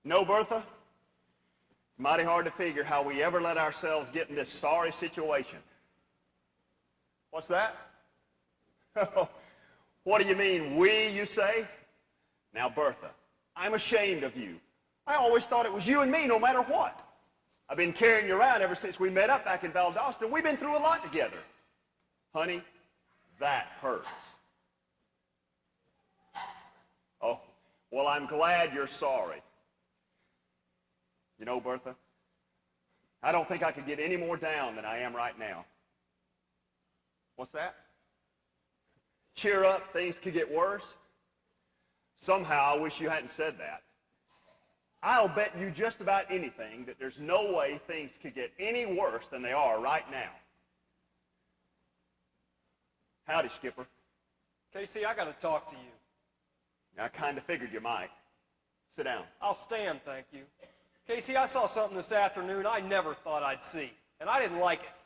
No, Bertha, it's mighty hard to figure how we ever let ourselves get in this sorry situation. What's that? What do you mean, we, you say? Now, Bertha, I'm ashamed of you. I always thought it was you and me no matter what. I've been carrying you around ever since we met up back in Valdosta. We've been through a lot together. Honey, that hurts. Oh, well, I'm glad you're sorry. You know, Bertha, I don't think I could get any more down than I am right now. What's that? Cheer up, things could get worse? Somehow, I wish you hadn't said that. I'll bet you just about anything that there's no way things could get any worse than they are right now. Howdy, Skipper. Casey, I got to talk to you. I kind of figured you might. Sit down. I'll stand, thank you. Casey, I saw something this afternoon I never thought I'd see, and I didn't like it.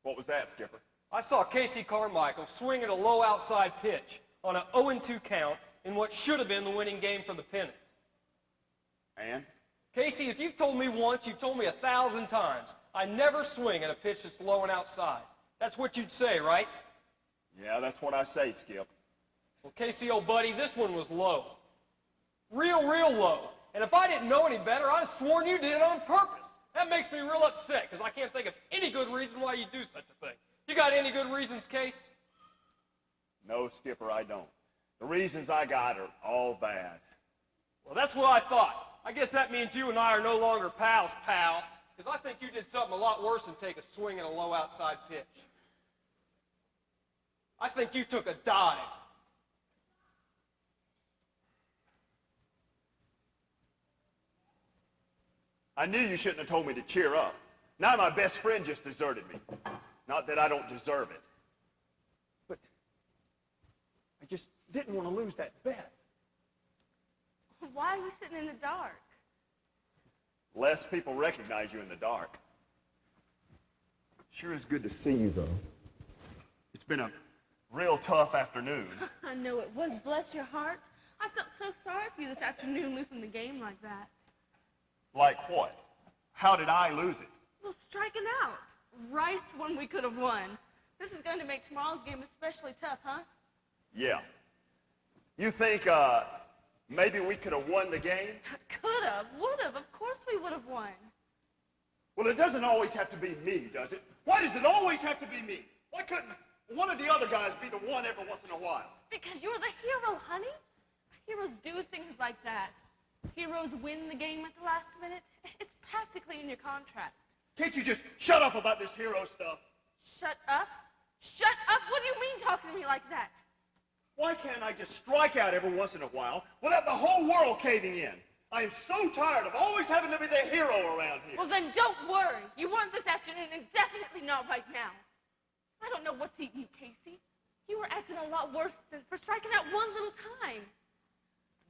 What was that, Skipper? I saw Casey Carmichael swing at a low outside pitch on an 0-2 count in what should have been the winning game for the pennant. And? Casey, if you've told me once, you've told me 1,000 times, I never swing at a pitch that's low and outside. That's what you'd say, right? Yeah, that's what I say, Skip. Well, Casey, old buddy, this one was low. Real low. And if I didn't know any better, I'd have sworn you did it on purpose. That makes me real upset, because I can't think of any good reason why you do such a thing. You got any good reasons, Case? No, Skipper, I don't. The reasons I got are all bad. Well, that's what I thought. I guess that means you and I are no longer pals, pal, because I think you did something a lot worse than take a swing at a low outside pitch. I think you took a dive. I knew you shouldn't have told me to cheer up. Now my best friend just deserted me. Not that I don't deserve it. But I just didn't want to lose that bet. Why are you sitting in the dark? Less people recognize you in the dark. Sure is good to see you, though. It's been a real tough afternoon. I know it was. Bless your heart. I felt so sorry for you this afternoon losing the game like that. Like what? How did I lose it? Well, striking out. Right when we could have won. This is going to make tomorrow's game especially tough, huh? Yeah. You think, maybe we could have won the game? Could have, would have. Of course we would have won. Well, it doesn't always have to be me, does it? Why does it always have to be me? Why couldn't one of the other guys be the one every once in a while? Because you're the hero, honey. Heroes do things like that. Heroes win the game at the last minute. It's practically in your contract. Can't you just shut up about this hero stuff? Shut up? Shut up? What do you mean talking to me like that? Why can't I just strike out every once in a while without the whole world caving in? I am so tired of always having to be the hero around here. Well, then don't worry. You weren't this afternoon and definitely not right now. I don't know what's eating you, Casey. You were acting a lot worse than for striking out one little time.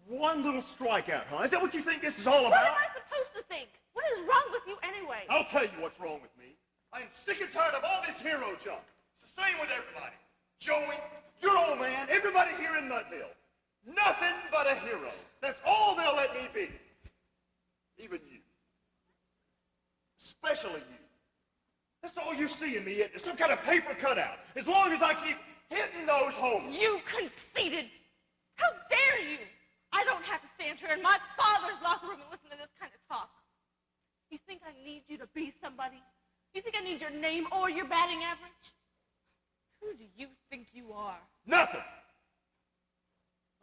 One little strikeout, huh? Is that what you think this is all about? What am I supposed to think? What is wrong with you anyway? I'll tell you what's wrong with me. I am sick and tired of all this hero junk. It's the same with everybody. Joey, your old man, everybody here in Mudville. Nothing but a hero. That's all they'll let me be. Even you. Especially you. That's all you see in me, is some kind of paper cutout. As long as I keep hitting those homers. You conceited! How dare you! I don't have to stand here in my father's locker room and listen to this kind of talk. You think I need you to be somebody? You think I need your name or your batting average? Who do you think you are? Nothing!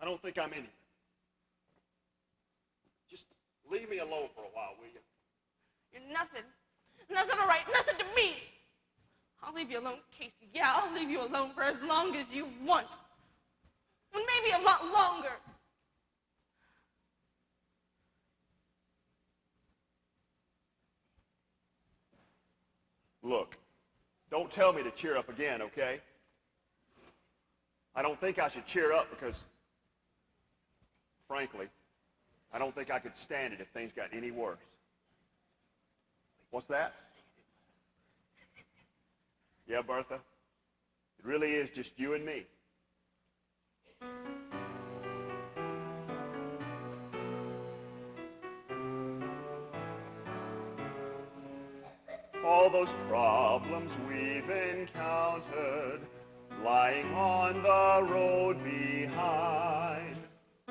I don't think I'm anything. Just leave me alone for a while, will you? You're nothing. Nothing, all right, nothing to me. I'll leave you alone, Casey. Yeah, I'll leave you alone for as long as you want. And maybe a lot longer. Look, don't tell me to cheer up again, okay? I don't think I should cheer up because, frankly, I don't think I could stand it if things got any worse. What's that? Yeah, Bertha, it really is just you and me. all those problems we've encountered, lying on the road behind.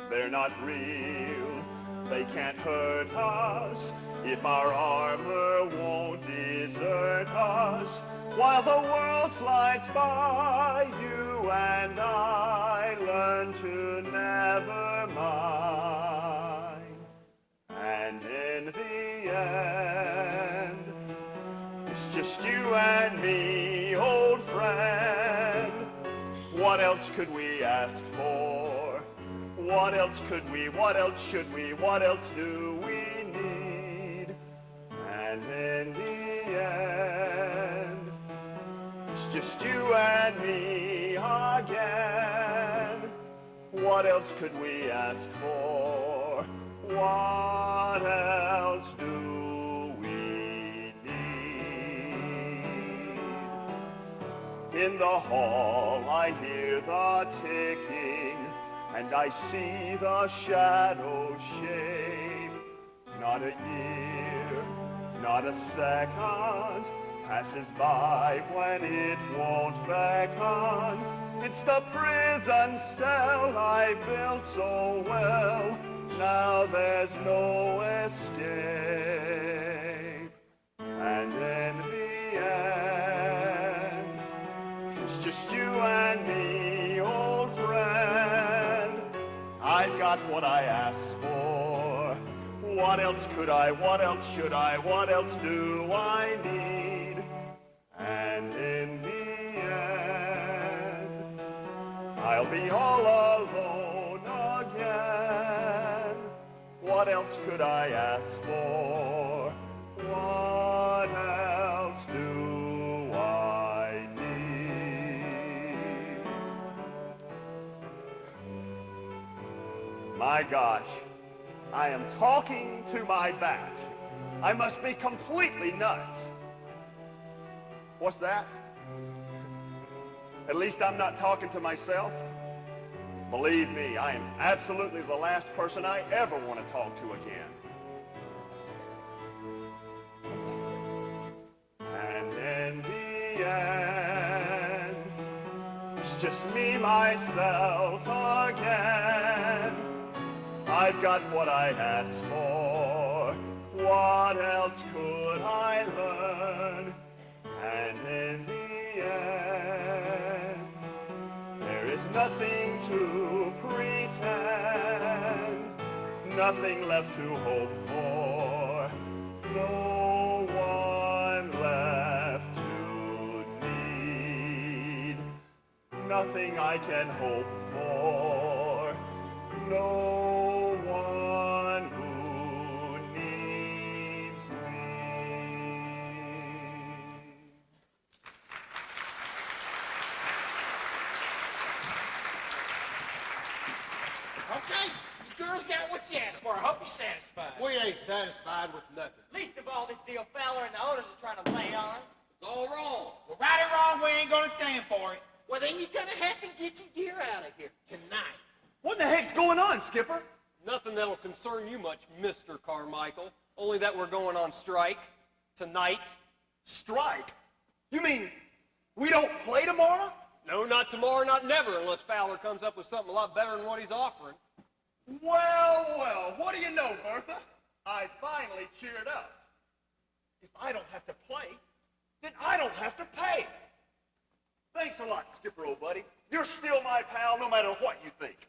They're not real, they can't hurt us if our armor won't desert us. While the world slides by, you and I learn to never mind. And in the end, it's just you and me, old friend. What else could we ask for? What else could we, what else should we, what else do we need? And in the end, it's just you and me again. What else could we ask for? What else do we need? In the hall I hear the ticking, and I see the shadows shape. Not a year, not a second passes by when it won't beckon. It's the prison cell I built so well. Now there's no escape. And in the end, it's just you and me, old friend. I've got what I asked for. What else could I, what else should I, what else do I need? And in the end, I'll be all alone again. What else could I ask for? What else do I need? My gosh, I am talking to my back. I must be completely nuts. What's that? At least I'm not talking to myself. Believe me, I am absolutely the last person I ever want to talk to again. And in the end, it's just me, myself again. I've got what I asked for. What else could I learn? And in the end, there is nothing to pretend, nothing left to hope for, no one left to need, nothing I can hope for, no one who needs me. Okay, you girls got what you asked for. I hope you're satisfied. We ain't satisfied with nothing. Least of all, this deal Fowler and the owners are trying to lay on us. It's all wrong. Well, right or wrong, we ain't gonna stand for it. Well, then you're gonna have to get your gear out of here tonight. What the heck's going on, Skipper? Nothing that'll concern you much, Mr. Carmichael. Only that we're going on strike tonight. Strike? You mean we don't play tomorrow? No, not tomorrow, not never, unless Fowler comes up with something a lot better than what he's offering. Well, well, what do you know, Bertha? I finally cheered up. If I don't have to play, then I don't have to pay. Thanks a lot, Skipper, old buddy. You're still my pal no matter what you think.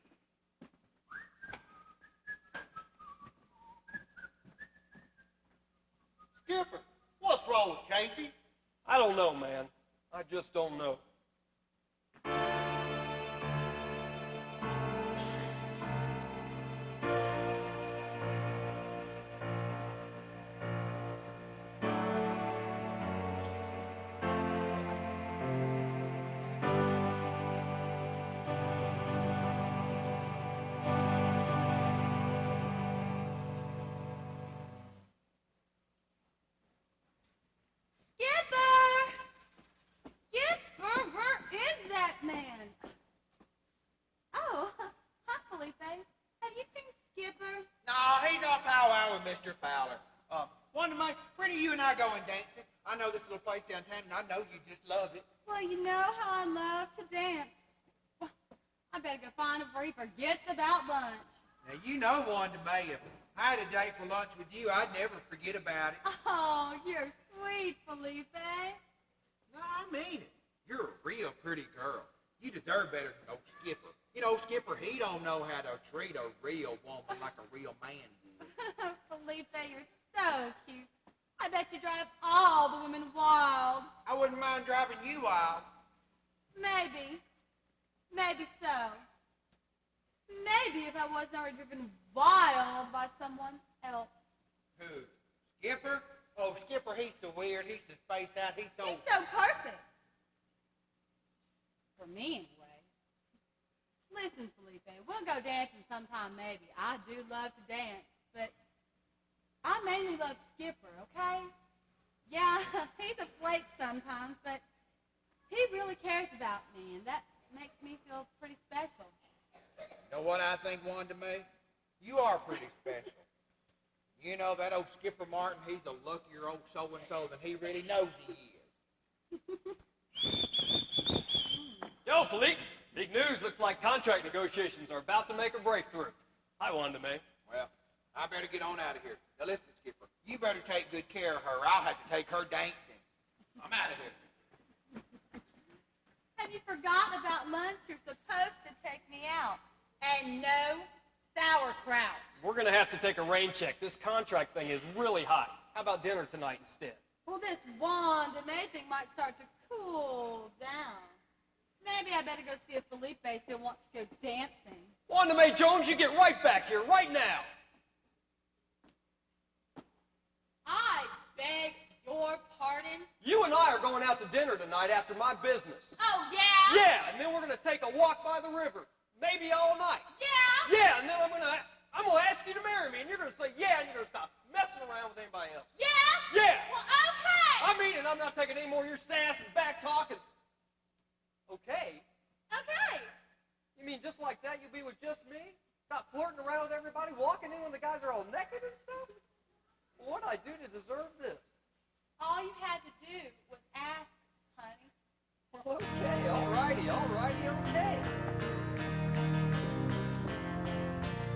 Skipper, what's wrong with Casey? I don't know, man. I just don't know. No, he's on powwow with Mr. Fowler. Wonder, Mike, when are you and I going dancing? I know this little place downtown, and I know you just love it. Well, you know how I love to dance. Well, I better go find him before he forgets about lunch. Now, you know, Wanda May, if I had a date for lunch with you, I'd never forget about it. Oh, you're sweet, Felipe. No, I mean it. You're a real pretty girl. You deserve better than old Skipper. You know, Skipper, he don't know how to treat a real woman like a real man would. Felipe, you're so cute. I bet you drive all the women wild. I wouldn't mind driving you wild. Maybe. Maybe so. Maybe if I wasn't already driven wild by someone else. Who? Skipper? Oh, Skipper, he's so weird. He's so spaced out. He's so perfect. For me, anyway. Listen, Felipe, we'll go dancing sometime maybe. I do love to dance, but I mainly love Skipper, okay? Yeah, he's a flake sometimes, but he really cares about me, and that makes me feel pretty special. You know what I think, Wanda May? You are pretty special. You know, that old Skipper Martin, he's a luckier old so-and-so than he really knows he is. Yo, Philippe. Big news. Looks like contract negotiations are about to make a breakthrough. Hi, Wanda May. Well, I better get on out of here. Now listen, Skipper, you better take good care of her. I'll have to take her dancing. I'm out of here. Have you forgotten about lunch? You're supposed to take me out. And no sauerkraut. We're going to have to take a rain check. This contract thing is really hot. How about dinner tonight instead? Well, this Wanda May thing might start to cool down. Maybe I better go see if Felipe still wants to go dancing. Wanda May Jones, you get right back here, right now. I beg your pardon? You and I are going out to dinner tonight after my business. Oh, yeah? Yeah, and then we're going to take a walk by the river. Maybe all night. Yeah? Yeah, and then I'm gonna ask you to marry me, and you're gonna say yeah, and you're gonna stop messing around with anybody else. Yeah? Yeah. Well, okay. I mean it. I'm not taking any more of your sass and back talking. Okay. Okay. You mean just like that, you'll be with just me? Stop flirting around with everybody, walking in when the guys are all naked and stuff? Well, what did I do to deserve this? All you had to do was ask, honey. Well, okay, all righty, okay.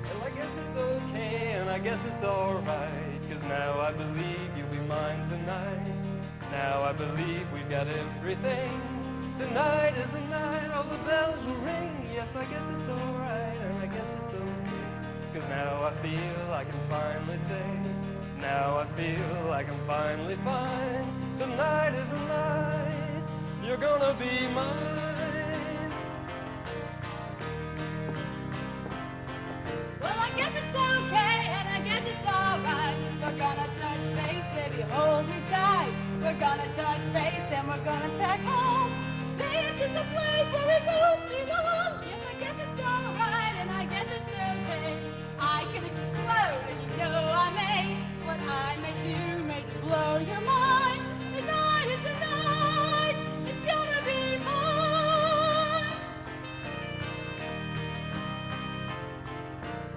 Well, I guess it's okay, and I guess it's all right, 'cause now I believe you'll be mine tonight. Now I believe we've got everything. Tonight is the night, all the bells will ring. Yes, I guess it's all right, and I guess it's okay, 'cause now I feel I can finally say, now I feel I can finally find, tonight is the night, you're gonna be mine. Well, I guess it's okay, and I guess it's all right. We're gonna touch base, baby, hold me tight. We're gonna touch base, and we're gonna check home. This is the place where we both belong. Yes, I guess it's all right, and I guess it's okay. I can explode, and you know I may. What I may do may blow your mind. Tonight is the night, it's gonna be mine.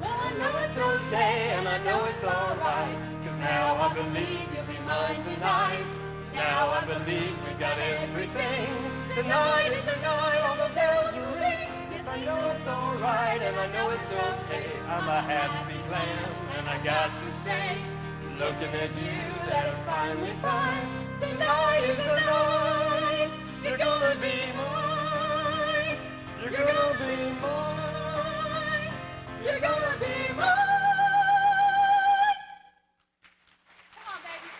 Well, I know it's okay, and I know it's all right, 'cause now I believe you'll be mine tonight. Now I believe we've got everything. Tonight is the night, all the bells will ring. Yes, I know it's all right, and I know it's okay. I'm a happy clam, and I got to say, looking at you, that it's finally time. Tonight is the night, you're gonna be mine. You're gonna be mine. You're gonna be mine. Come on, baby.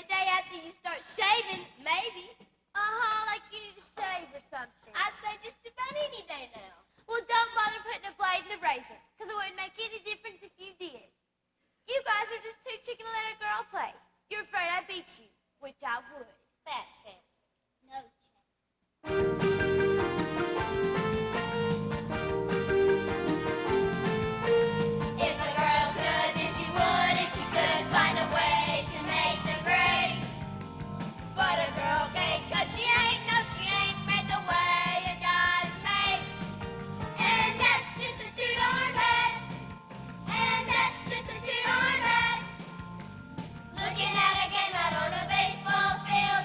the day after you start shaving, maybe. Like you need to shave or something. I'd say just about any day now. Well, don't bother putting a blade in the razor, because it wouldn't make any difference if you did. You guys are just too chicken to let a girl play. You're afraid I'd beat you, which I would. Fat chance. No chance. If a girl could, then she would if she could find a way to make them great. But a girl can't, 'cause she ain't, no, she ain't made the way a guy's made. And that's just a too darn bad. And that's just a too darn bad. Looking at a game out on a baseball field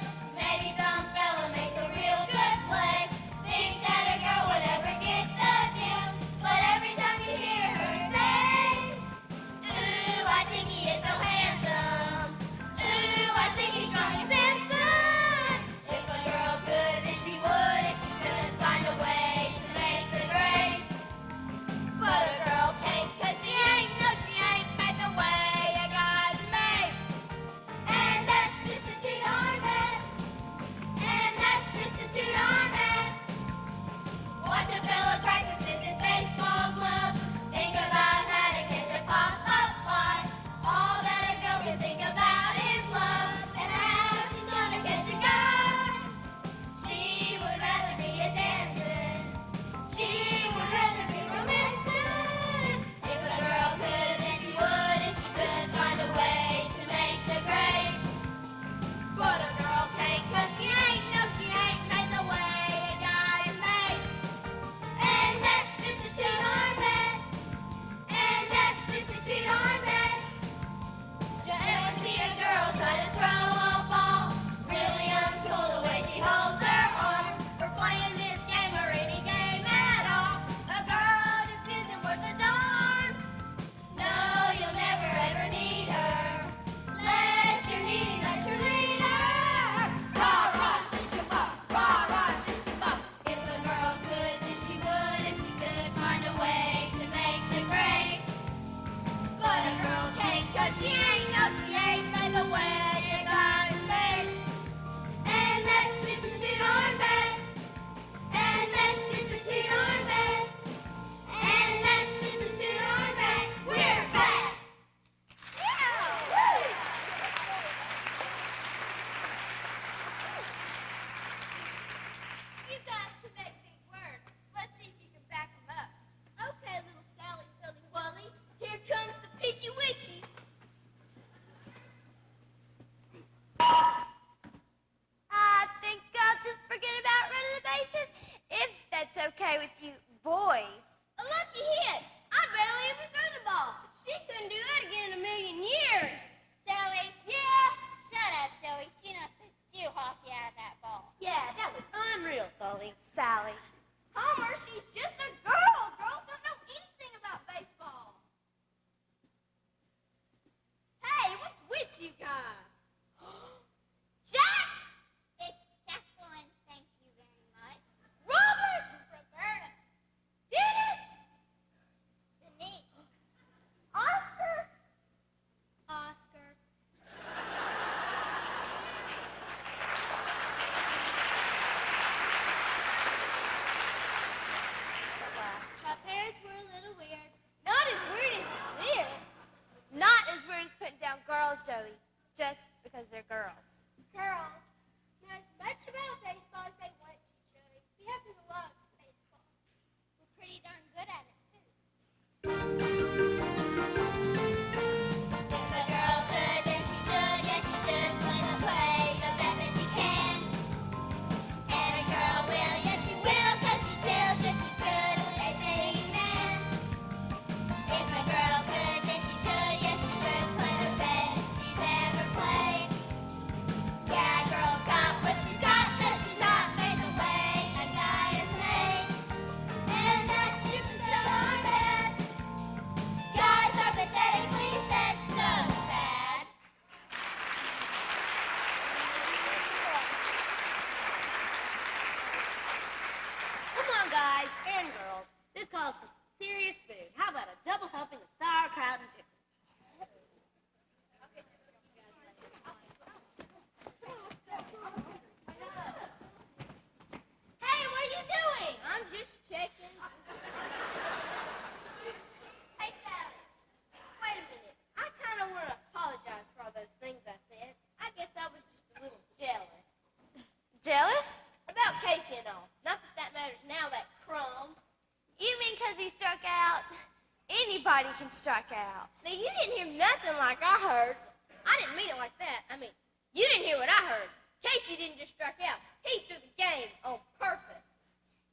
can strike out. See, you didn't hear nothing like I heard. I didn't mean it like that. I mean, you didn't hear what I heard. Casey didn't just strike out. He threw the game on purpose.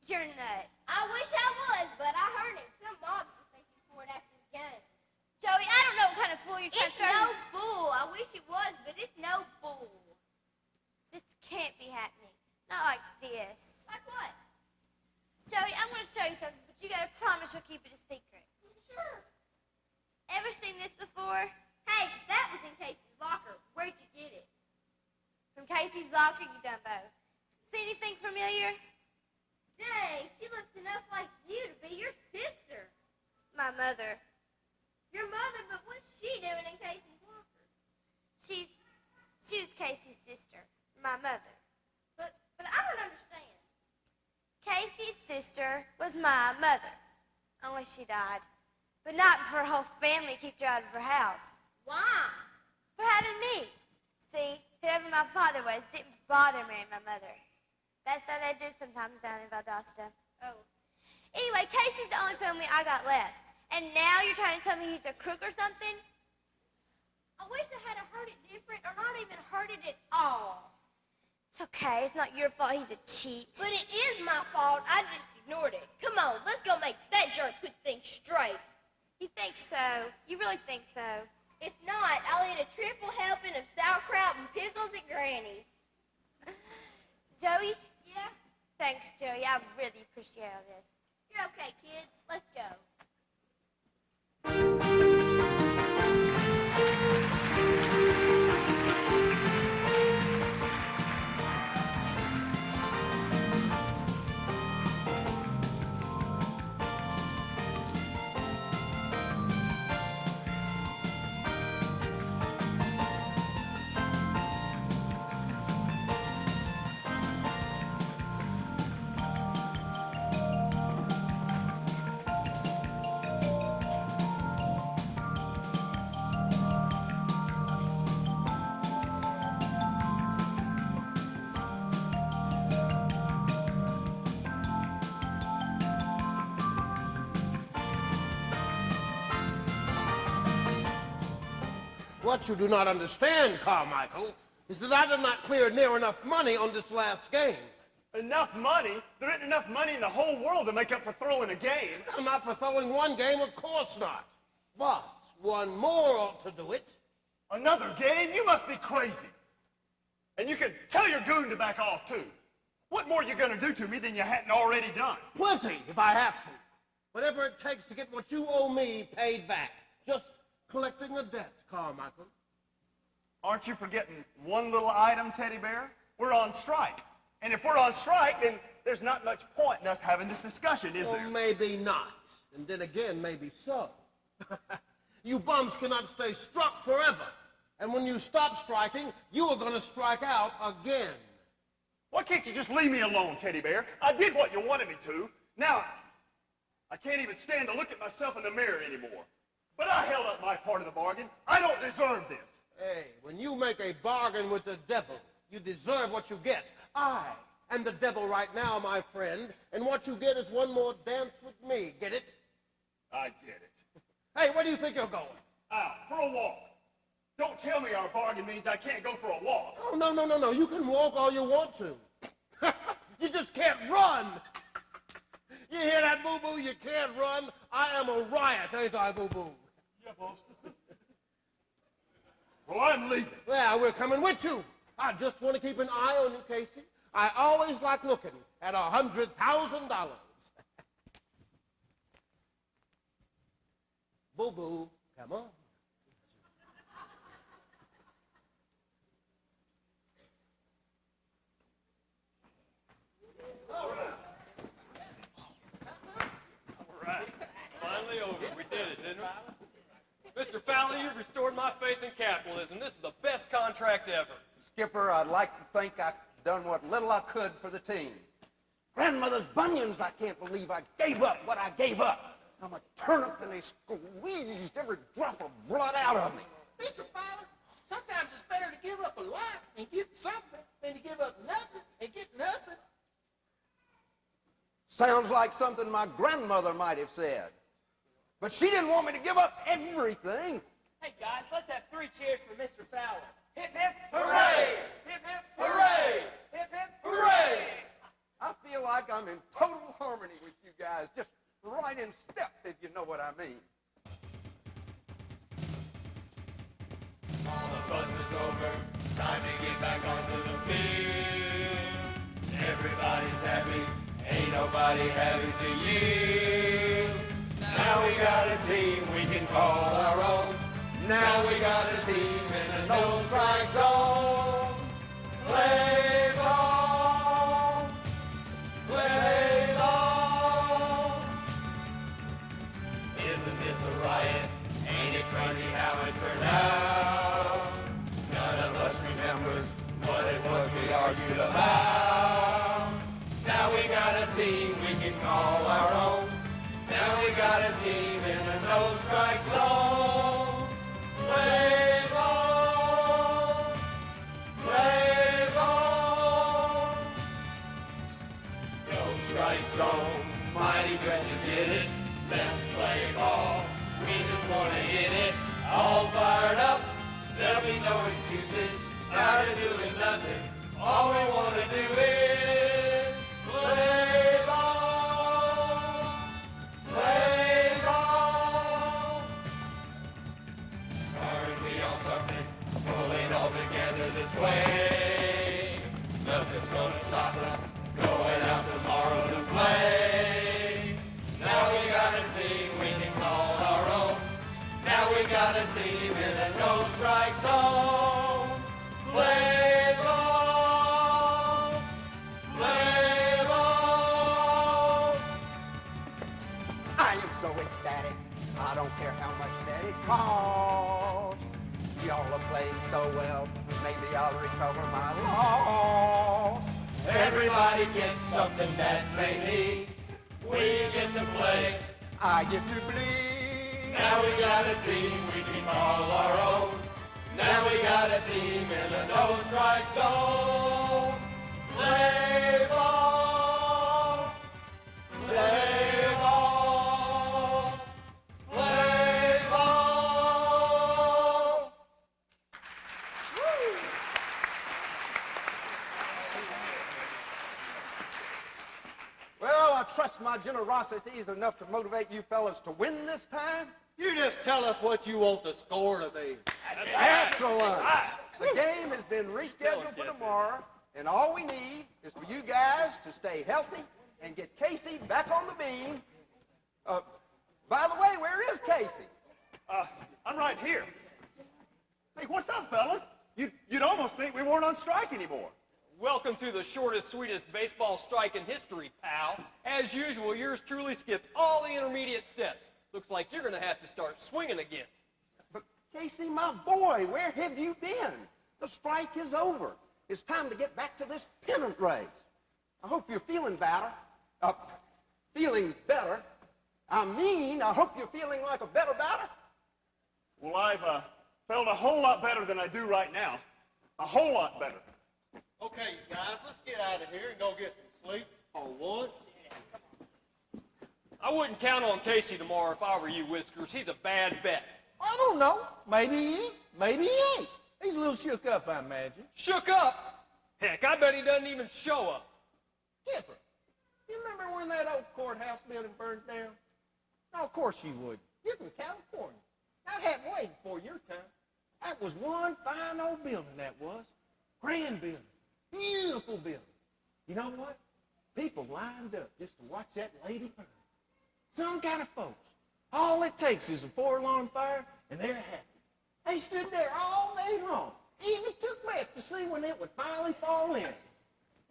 You're nuts. I wish I was, but I heard him. Some mobs were thinking for it after the game. Joey, I don't know what kind of fool you're trying to throw. It's no fool. I wish it was, but it's no fool. This can't be happening. Not like this. Like what? Joey, I'm going to show you something, but you got to promise you'll keep it a secret. Sure. Ever seen this before? Hey, that was in Casey's locker. Where'd you get it? From Casey's locker, you dumbo. See anything familiar? Dang, she looks enough like you to be your sister. My mother. Your mother, but what's she doing in Casey's locker? She was Casey's sister, my mother. But I don't understand. Casey's sister was my mother, only she died. But not before her whole family kicked her out of her house. Why? For having me. See, whoever my father was didn't bother marrying my mother. That's how they do sometimes down in Valdosta. Oh. Anyway, Casey's the only family I got left. And now you're trying to tell me he's a crook or something? I wish I had heard it different or not even heard it at all. It's okay. It's not your fault he's a cheat. But it is my fault. I just ignored it. Come on, let's go make that jerk put things straight. You think so? You really think so? If not, I'll eat a triple helping of sauerkraut and pickles at Granny's. Joey? Yeah? Thanks, Joey. I really appreciate all this. You're okay, kid. Let's go. What you do not understand, Carmichael, is that I did not clear near enough money on this last game. Enough money? There isn't enough money in the whole world to make up for throwing a game. Not for throwing one game, of course not. But one more ought to do it. Another game? You must be crazy. And you can tell your goon to back off, too. What more are you going to do to me than you hadn't already done? Plenty, if I have to. Whatever it takes to get what you owe me paid back. Just collecting a debt, Carmichael. Aren't you forgetting one little item, Teddy Bear? We're on strike. And if we're on strike, then there's not much point in us having this discussion, is there? Well, maybe not. And then again, maybe so. You bums cannot stay struck forever. And when you stop striking, you are going to strike out again. Why can't you just leave me alone, Teddy Bear? I did what you wanted me to. Now, I can't even stand to look at myself in the mirror anymore. But I held up my part of the bargain. I don't deserve this. Hey, when you make a bargain with the devil, you deserve what you get. I am the devil right now, my friend, and what you get is one more dance with me. Get it? I get it. Hey, where do you think you're going? Out, for a walk. Don't tell me our bargain means I can't go for a walk. Oh, no. You can walk all you want to. You just can't run. You hear that, boo-boo? You can't run. I am a riot, ain't I, boo-boo? Yeah, boss. Well, I'm leaving. Well, we're coming with you. I just want to keep an eye on you, Casey. I always like looking at $100,000. Boo-boo, come on. All right. Finally over. We did it, didn't we? Mr. Fowler, you've restored my faith in capitalism. This is the best contract ever. Skipper, I'd like to think I've done what little I could for the team. Grandmother's bunions, I can't believe I gave up what I gave up. I'm a turnip and they squeezed every drop of blood out of me. Mr. Fowler, sometimes it's better to give up a lot and get something than to give up nothing and get nothing. Sounds like something my grandmother might have said. But she didn't want me to give up everything. Hey, guys, let's have 3 cheers for Mr. Fowler. Hip, hip, Hooray! hip, hip, Hooray! hip, hip, Hooray! I feel like I'm in total harmony with you guys, just right in step, if you know what I mean. All the fuss is over. Time to get back onto the field. Everybody's happy. Ain't nobody happy to you. Now we got a team we can call our own. Now we got a team in a no-strike zone. Play ball. Play ball. Isn't this a riot? Ain't it funny how it turned out? None of us remembers what it was we argued about. Now we got a team we can call our own. Now we got a team in a no-strike zone. Play ball. Play ball. No-strike zone. Mighty good to get it. Let's play ball. We just want to hit it. All fired up. There'll be no excuses. Tired of doing nothing. All we want to do is play ball. Play ball. Aren't we all something? Pulling all together this way. Nothing's gonna stop us. Going out tomorrow to play. Now we got a team we can call our own. Now we got a team in a no-strike zone. Play ball. Play ball. I am so ecstatic. I don't care how much that it costs. Y'all are playing so well. Maybe I'll recover my loss. Everybody gets something that they need. We get to play. I get to bleed. Now we got a team we can call our own. Now we got a team in a no-strike zone. Play ball. Play ball. Play ball. Well, I trust my generosity is enough to motivate you fellas to win this time. You just tell us what you want the score to be. Excellent. The game has been rescheduled for tomorrow, and all we need is for you guys to stay healthy and get Casey back on the beam. By the way, where is Casey? I'm right here. Hey, what's up, fellas? You'd almost think we weren't on strike anymore. Welcome to the shortest, sweetest baseball strike in history, pal. As usual, yours truly skipped all the intermediate steps. Looks like you're going to have to start swinging again. But Casey, my boy, where have you been? The strike is over. It's time to get back to this pennant race. I hope you're feeling better. Feeling better? I mean, I hope you're feeling like a better batter. Well, I've felt a whole lot better than I do right now. A whole lot better. Okay, you guys, let's get out of here and go get some sleep for once. I wouldn't count on Casey tomorrow if I were you, Whiskers. He's a bad bet. I don't know. Maybe he is. Maybe he ain't. He's a little shook up, I imagine. Shook up? Heck, I bet he doesn't even show up. Skipper, you remember when that old courthouse building burned down? No, of course you would. You're from California. That hadn't waited for your time. That was one fine old building, that was. Grand building. Beautiful building. You know what? People lined up just to watch that lady burn. Some kind of folks. All it takes is a forlorn fire, and they're happy. They stood there all day long. Even took best to see when it would finally fall in.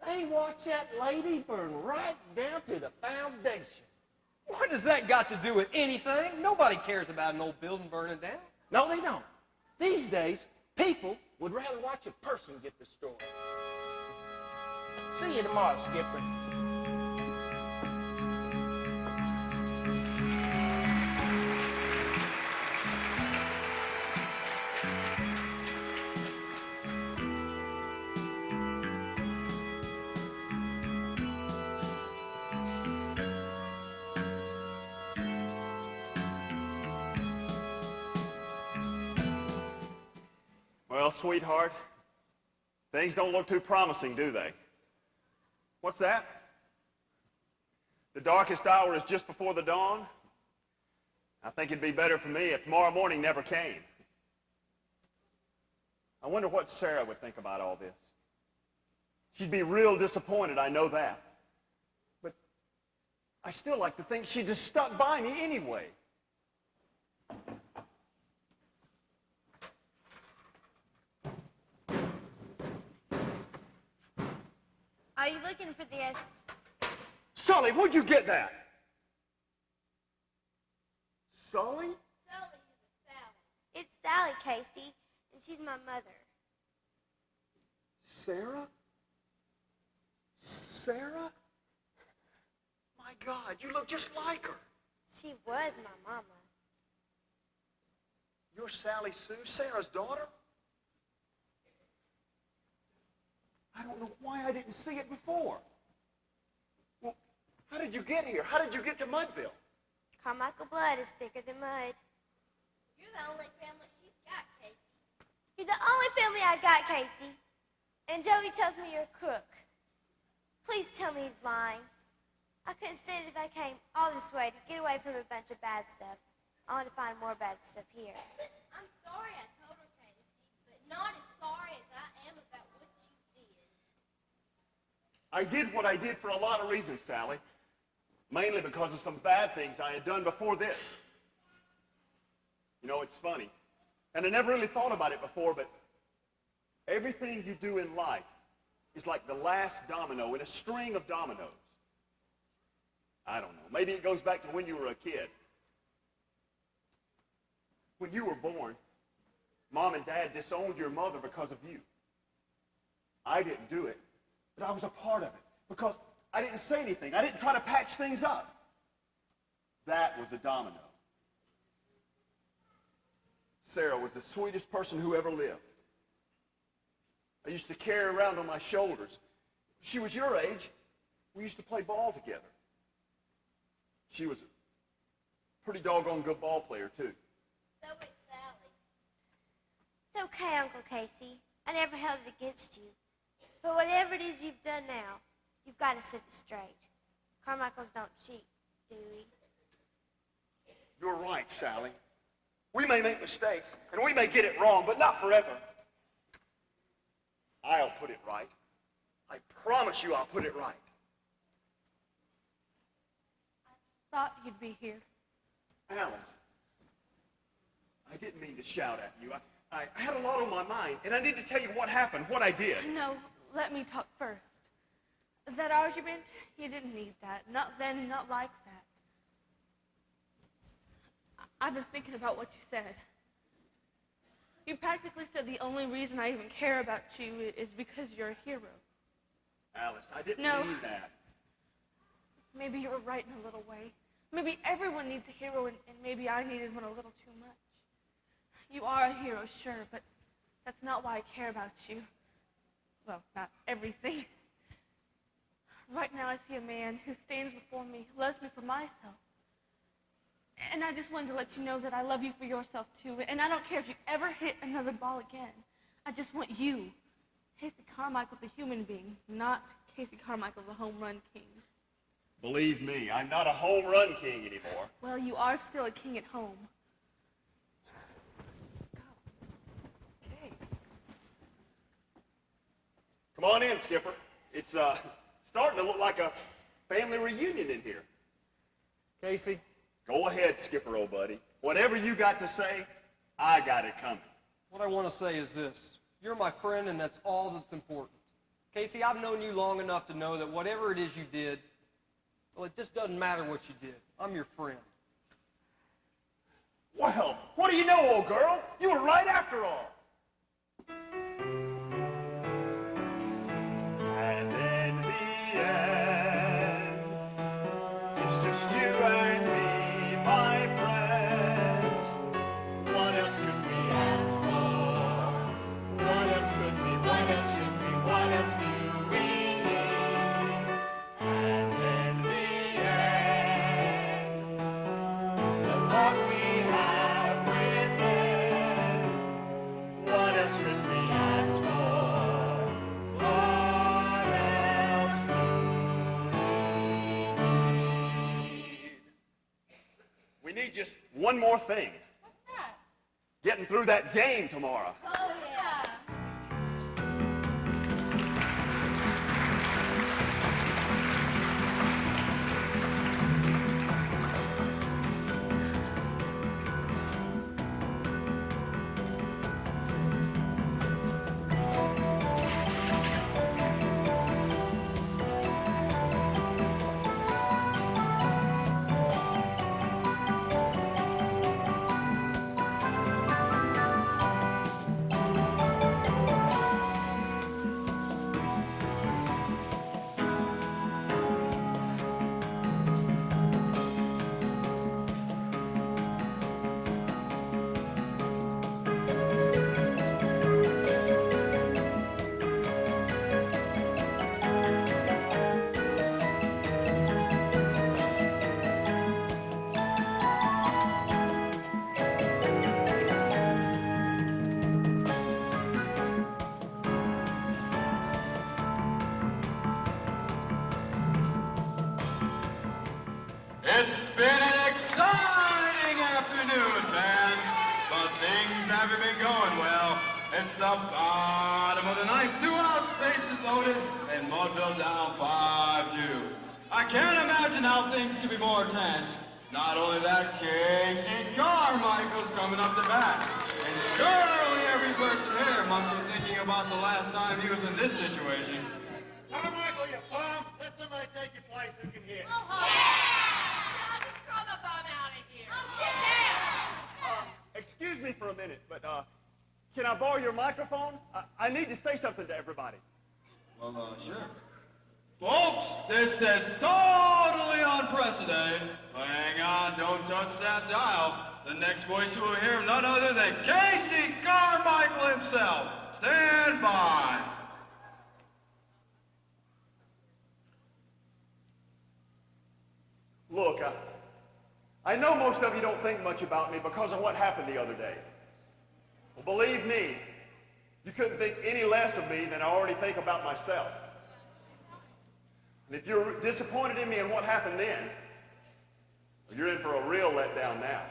They watched that lady burn right down to the foundation. What does that got to do with anything? Nobody cares about an old building burning down. No, they don't. These days, people would rather watch a person get destroyed. See you tomorrow, Skipper. Well, sweetheart, things don't look too promising, do they? What's that? The darkest hour is just before the dawn? I think it'd be better for me if tomorrow morning never came. I wonder what Sarah would think about all this. She'd be real disappointed, I know that. But I still like to think she just stuck by me anyway. Are you looking for this? Sully, where'd you get that? Sully? Sully, Sally. It's Sally, Casey, and she's my mother. Sarah? Sarah? My God, you look just like her. She was my mama. You're Sally Sue, Sarah's daughter? I don't know why I didn't see it before. Well, how did you get here? How did you get to Mudville? Carmichael blood is thicker than mud. You're the only family she's got, Casey. You're the only family I got, Casey. And Joey tells me you're a crook. Please tell me he's lying. I couldn't stand it if I came all this way to get away from a bunch of bad stuff. I want to find more bad stuff here. I'm sorry I told her, Casey, but not as sorry as I am about what you did. I did what I did for a lot of reasons, Sally. Mainly because of some bad things I had done before this. You know, it's funny. And I never really thought about it before, but everything you do in life is like the last domino in a string of dominoes. I don't know. Maybe it goes back to when you were a kid. When you were born, Mom and Dad disowned your mother because of you. I didn't do it, but I was a part of it because I didn't say anything. I didn't try to patch things up. That was a domino. Sarah was the sweetest person who ever lived. I used to carry her around on my shoulders. She was your age. We used to play ball together. She was a pretty doggone good ball player, too. So is Sally. It's okay, Uncle Casey. I never held it against you. But whatever it is you've done now, you've got to set it straight. Carmichaels don't cheat, do we? You're right, Sally. We may make mistakes, and we may get it wrong, but not forever. I'll put it right. I promise you I'll put it right. Thought you'd be here. Alice, I didn't mean to shout at you. I had a lot on my mind, and I need to tell you what happened, what I did. No, let me talk first. That argument, you didn't need that. Not then, not like that. I've been thinking about what you said. You practically said the only reason I even care about you is because you're a hero. Alice, I didn't No. mean that. Maybe you were right in a little way. Maybe everyone needs a hero, and maybe I needed one a little too much. You are a hero, sure, but that's not why I care about you. Well, not everything. Right now I see a man who stands before me, loves me for myself. And I just wanted to let you know that I love you for yourself, too. And I don't care if you ever hit another ball again. I just want you, Casey Carmichael, the human being, not Casey Carmichael, the home run king. Believe me, I'm not a home run king anymore. Well, you are still a king at home. Come on in, Skipper. It's starting to look like a family reunion in here. Casey, Go ahead, Skipper, old buddy. Whatever you got to say, I got it coming. what I want to say is this. You're my friend, and that's all that's important. Casey, I've known you long enough to know that whatever it is you did, well, it just doesn't matter what you did. I'm your friend. Well, what do you know, old girl? You were right after all. And in the end, it's just you and me, my friends. What else could we ask for? What else could we, what else should we, what else do we need? And in the end, it's the love we have with them. just one more thing. What's that? Getting through that game tomorrow. Oh, yeah. It's been an exciting afternoon, fans, but things haven't been going well. It's the bottom of the ninth, 2 outs, bases loaded, and Mudville down 5-2. I can't imagine how things could be more tense. Not only that, Casey Carmichael's coming up to bat. And surely every person here must be thinking about the last time he was in this situation. Carmichael, you bum! Let somebody take your place who can hit. Excuse me for a minute, but can I borrow your microphone? I need to say something to everybody. Well, sure. Folks, this is totally unprecedented. But hang on, don't touch that dial. The next voice you will hear none other than Casey Carmichael himself. Stand by. Look, I know most of you don't think much about me because of what happened the other day. Well, believe me, you couldn't think any less of me than I already think about myself. And if you're disappointed in me and what happened then, well, you're in for a real letdown now.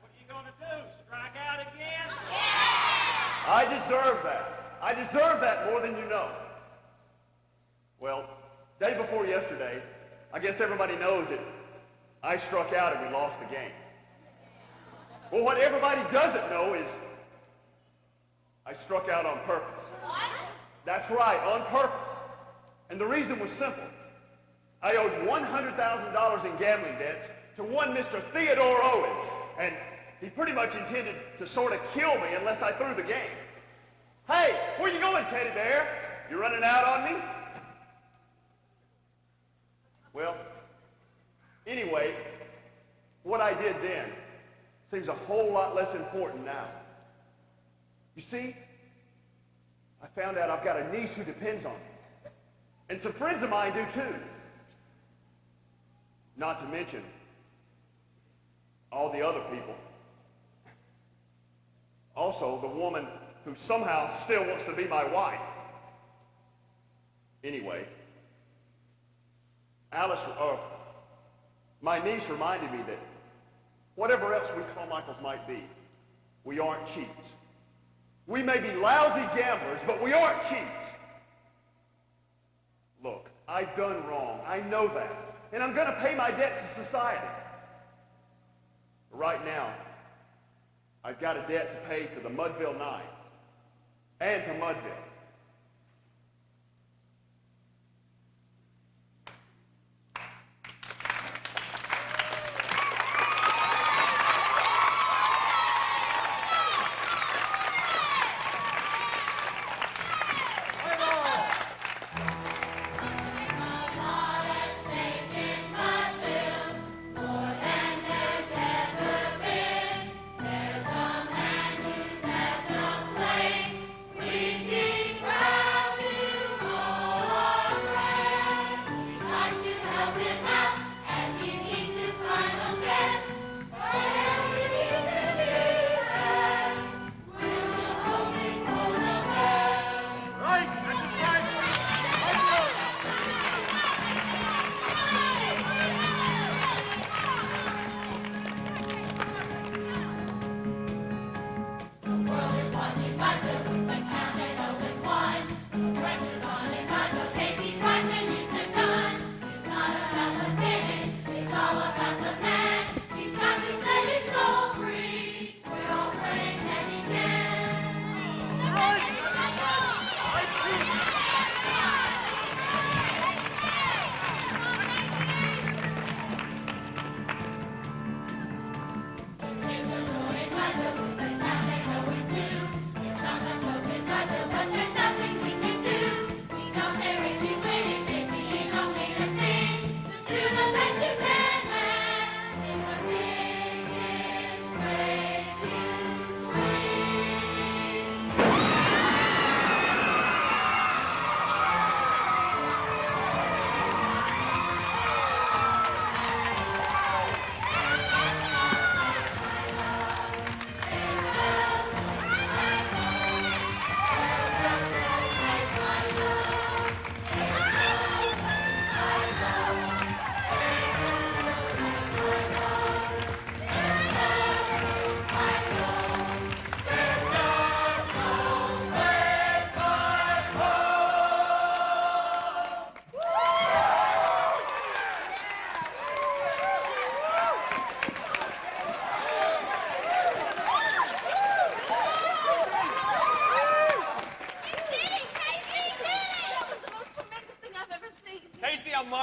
What are you going to do? Strike out again? I deserve that. I deserve that more than you know. Well, day before yesterday, I guess everybody knows it. I struck out and we lost the game. Well, what everybody doesn't know is I struck out on purpose. What? That's right, on purpose. And the reason was simple. I owed $100,000 in gambling debts to one Mr. Theodore Owens, and he pretty much intended to sort of kill me unless I threw the game. Hey, where you going, Teddy Bear? You running out on me? Well, anyway, what I did then seems a whole lot less important now. You see, I found out I've got a niece who depends on me. And some friends of mine do too. Not to mention all the other people. Also, the woman who somehow still wants to be my wife. Anyway, my niece reminded me that whatever else we Carmichaels might be, we aren't cheats. We may be lousy gamblers, but we aren't cheats. Look, I've done wrong. I know that. And I'm going to pay my debt to society. But right now, I've got a debt to pay to the Mudville Nine and to Mudville. There's some hand who's had the blame. We need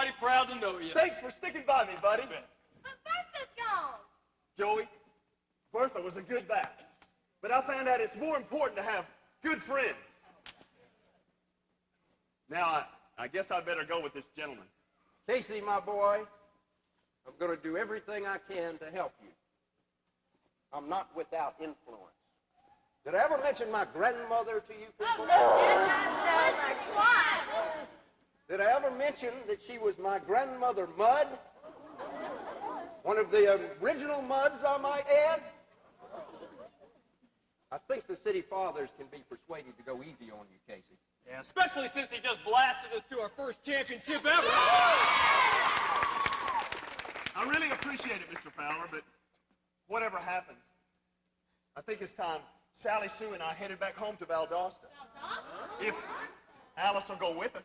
mighty proud to know you. Thanks for sticking by me, buddy. But Bertha's gone. Joey, Bertha was a good bat. But I found out it's more important to have good friends. Now, I guess I better go with this gentleman. Casey, my boy, I'm going to do everything I can to help you. I'm not without influence. Did I ever mention my grandmother to you people? Did I ever mention that she was my grandmother Mud? One of the original Muds, I might add. I think the city fathers can be persuaded to go easy on you, Casey. Yeah, especially since he just blasted us to our first championship ever. I really appreciate it, Mr. Fowler, but whatever happens, I think it's time Sally Sue and I headed back home to Valdosta. If Alice will go with us.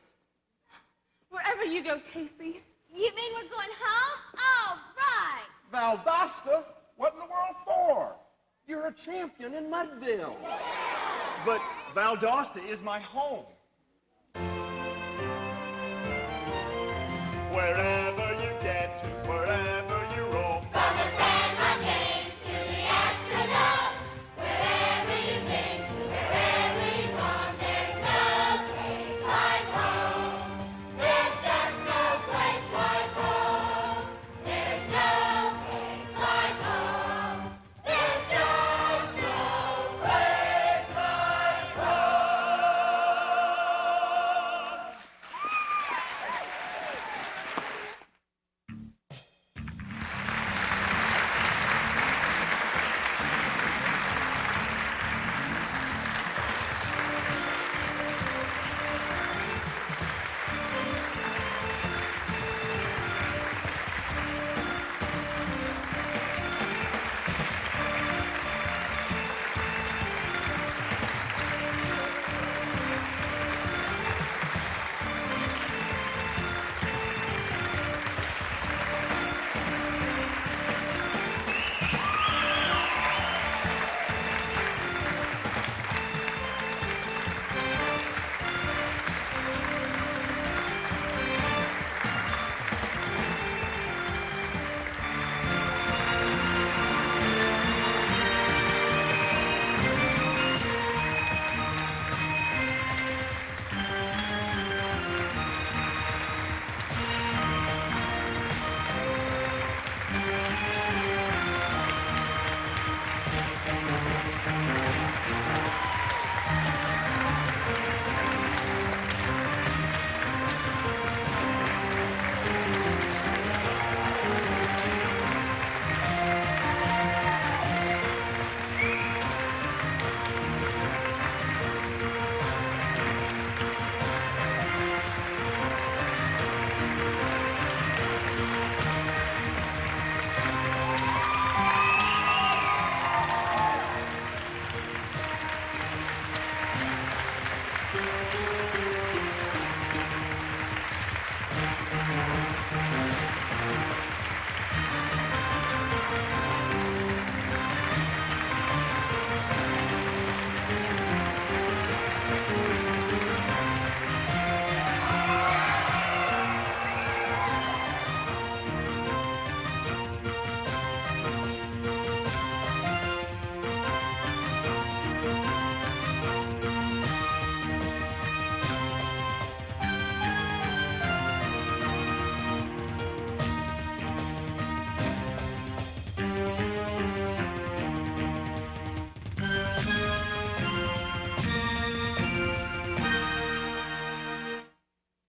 Wherever you go, Casey. You mean we're going home? All right. Valdosta? What in the world for? You're a champion in Mudville. But Valdosta is my home. Wherever